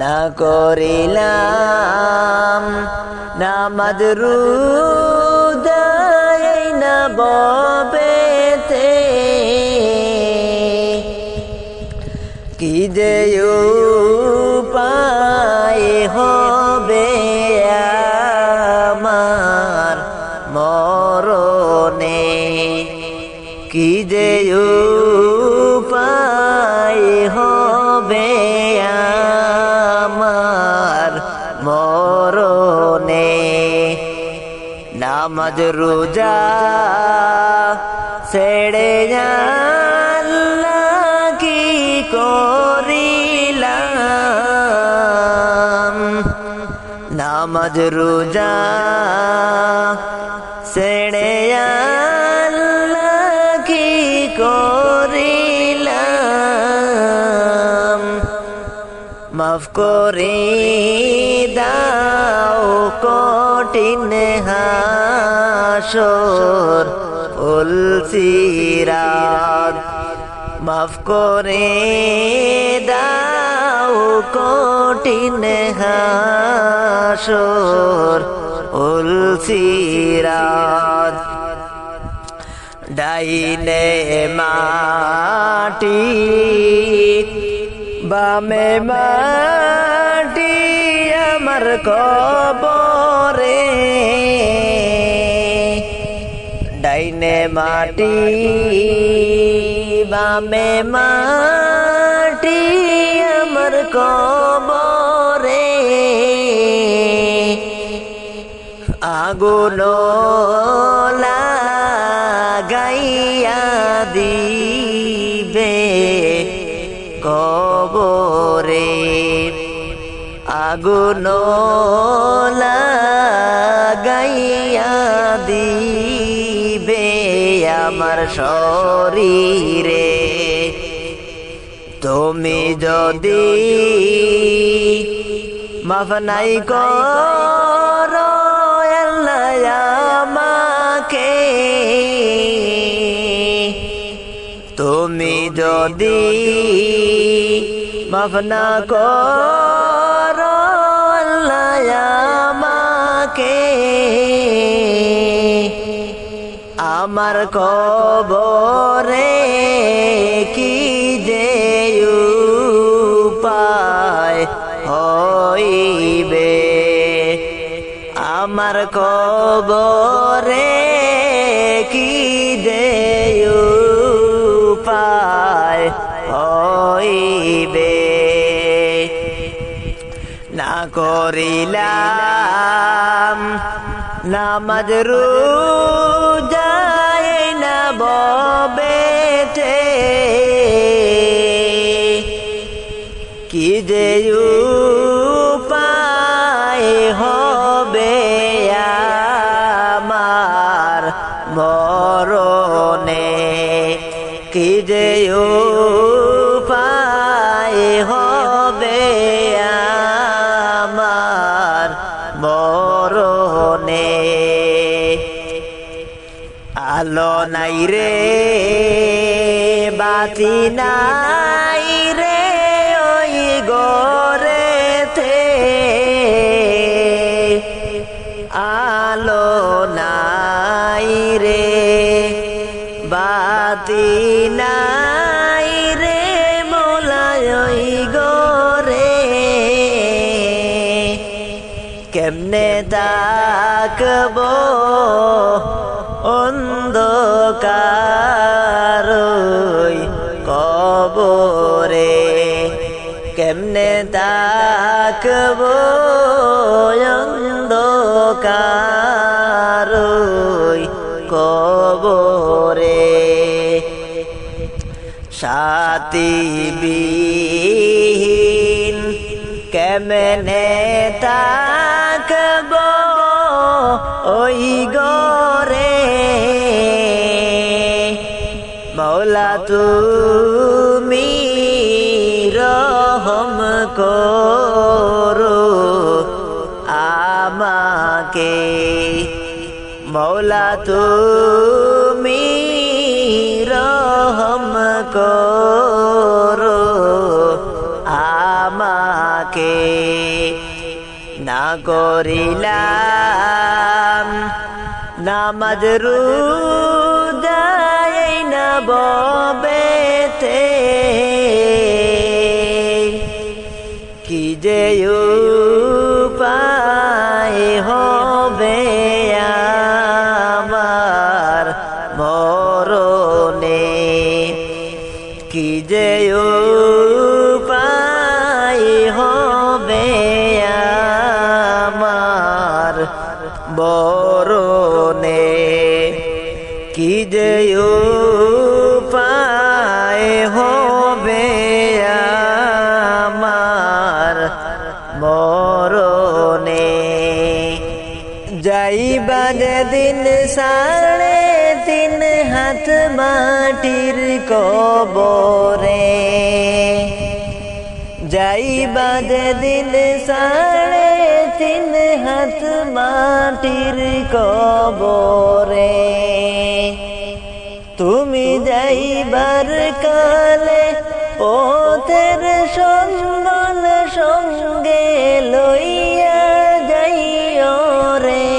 না করিলাম নামাজ রোজা না ববেতে, কি যে উপায় হবে আমার মরণে, কি যে উপায় হবে আমার মরণে, নামাজ রোজা ছেড়ে আল্লাহ কি করিলাম, নামাজ রোজা ছেড়ে আল্লাহ কি করিলাম, মাফ করে দাও কঠিন হাসর ফুলসিরাত, মাফ করে দাও কঠিন হাসর ফুলসিরাত, ডাইনে মাটি বামে মাটি আমার কবরে, ডাইনে মাটি বামে মাটি আমার কবরে, আগুন লাগাইয়া দিবে কবরে, আগুন লাগাইয়া দিবে আমার শরীরে, তুমি যদি মাফ নাই করো আল্লাহ আমাকে, তুমি যদি মাফ না করো আল্লাহ আমাকে, আমার কবরে কি যে উপায় হইবে, আমার কবরে কি যে উপায় হইবে, না করিলাম নামাজ রোজা না ববেতে, কি যে উপায় হবে আমার মরণে, কি যে উপায় হবে আমার মরণে। আলো নাই রে বাতি নাই রে ওই গরেতে, আলো নাই রে বাতি নাই রে মোলা ওই গরে, কেমনে তাকবো অন্ধকার কবরে, কেমনে তাকবো অন্ধকার কবরে, সাথী বিহীন কেমনে তাকবো ওই গরে, মৌলা তুমি রহম করো আমাকে, মৌলা তুমি রহম করো আমাকে, না করিলাম নামাজ রোজা না ববেতে, কি যে উপায় হবে আমার মরণে, কি যে উপায় হবে আমার মরণে, কি যে উপায় হবে আমার মরণে, যাইবা যেদিন 3.5 হাত মাটির কবরে, যাইবা যেদিন 3.5 হাত মাটির কবরে, তুমি যাইবার কালে পথের সম্বল সঙ্গে লইয়া যাইও রে,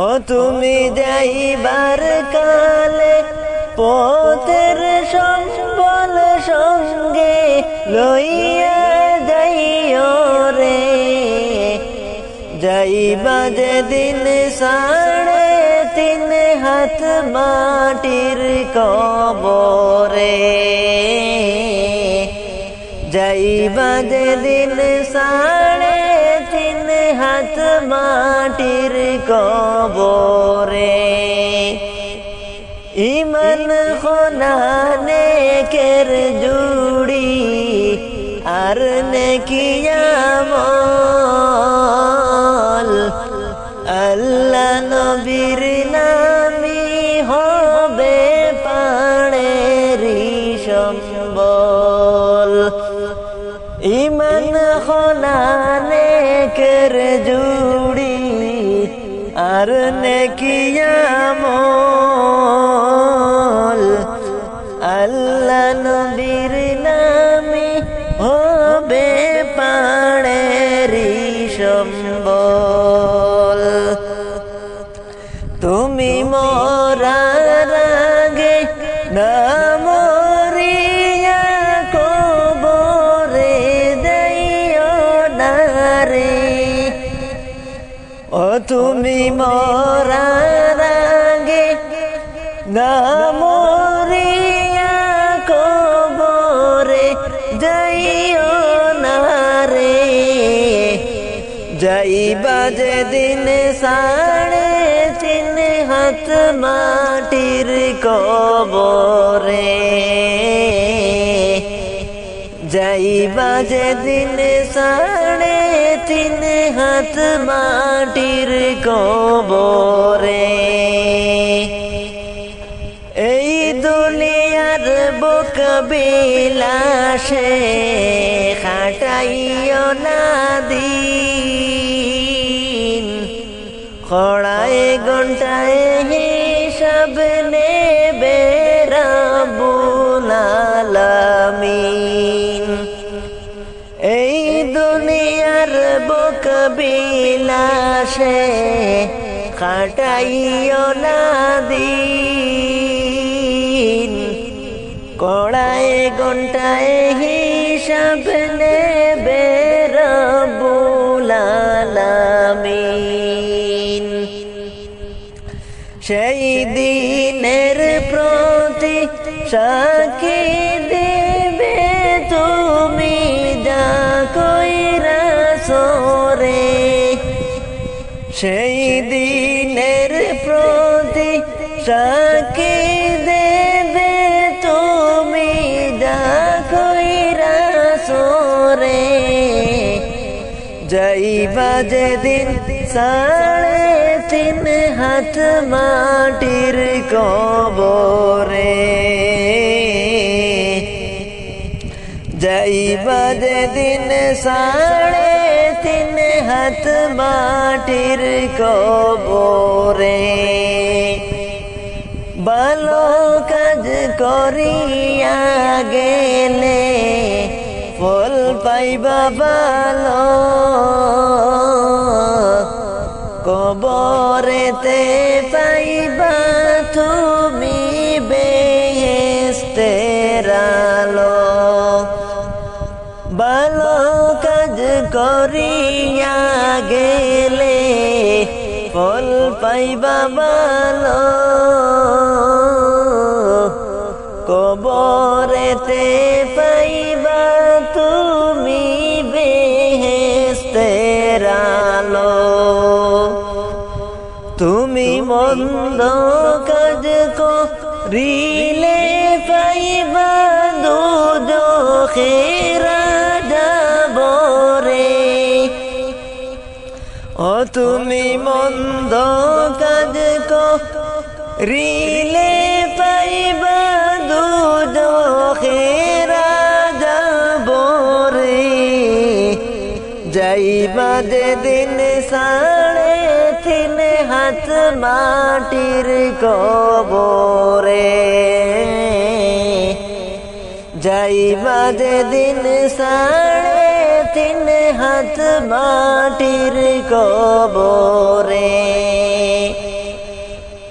ও তুমি যাইবার কালে পথের সম্বল সঙ্গে লইয়া যাইও রে, যাইবা যেদিন 3.5 হাত মাটির কবরে, যাইবা যেদিন 3.5 হাত মাটির কবরে, ইমান খোনানে কের জুড়ি আর নেকি আমল, আল্লাহ নবীর নামি হবে পাড়েরি সম্বল। ইমান খনানে কের জুড়ি আর নেকিয়ামল আল্লাহ নবীর নামে হবে পাড়েরি সম্বল। তুমি মরার আগে না মরিয়া কবরে যাইও না রে। ও তুমি মরার আগে না মরিয়া কবরে যাইও না রে। যাইবা যেদিন 3.5 হাত মাটির কবরে। যাইবা যেদিন 3.5 হাত মাটির কবরে। এই দুনিয়ার বুক বিলাসে খাটাইও না দিন। খড়ায় ঘন্টায় হিসাব নেবে রাব্বুল আলামিন। এই দুনিয়ার বুক বিলাসে খাটাইও না দিন। কড়ায় ঘন্টায় হিসাব নেবে রাব্বুল আলামিন। সেই দিনের প্রতি সাক্ষী দেবে তুমি যা কইরাছো রে। সেই দিনের প্রতি সাক্ষী দেবে তুমি যা কইরাছো রে। যাইবা যেদিন 3.5 হাত মাটির কবরে। যাইবা যেদিন 3.5 হাত মাটির কবরে। ভালো কাজ করিয়া গেলে ফল পাইবা ভালো। কবরেতে পাইবা তুমি বেহেশতের আলো। ভালো কাজ করিয়া গেলে ফল পাইবা ভালো। কবরেতে পাইবা তুমি বেহেশতের আলো। তুমি মন্দ কাজ করিলে পাইবা দুজখের আযাব রে। ও তুমি মন্দ কাজ করিলে পাইবা দুজখের আযাব রে। যাইবা যেদিন 3.5 হাত মাটির কবরে। যাইবা যেদিন 3.5 হাত মাটির কবরে।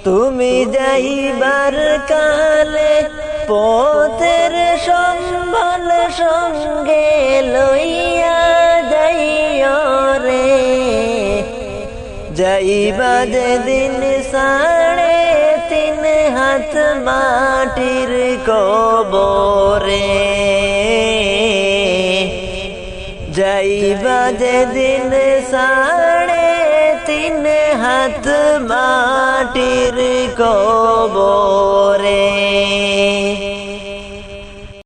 তুমি যাইবার কালে পথের সম্বল সঙ্গে লইয়া যাইও রে। যাইবা যেদিন 3.5 হাত মাটির কবরে। যাইবা যেদিন 3.5 হাত মাটির কবরে।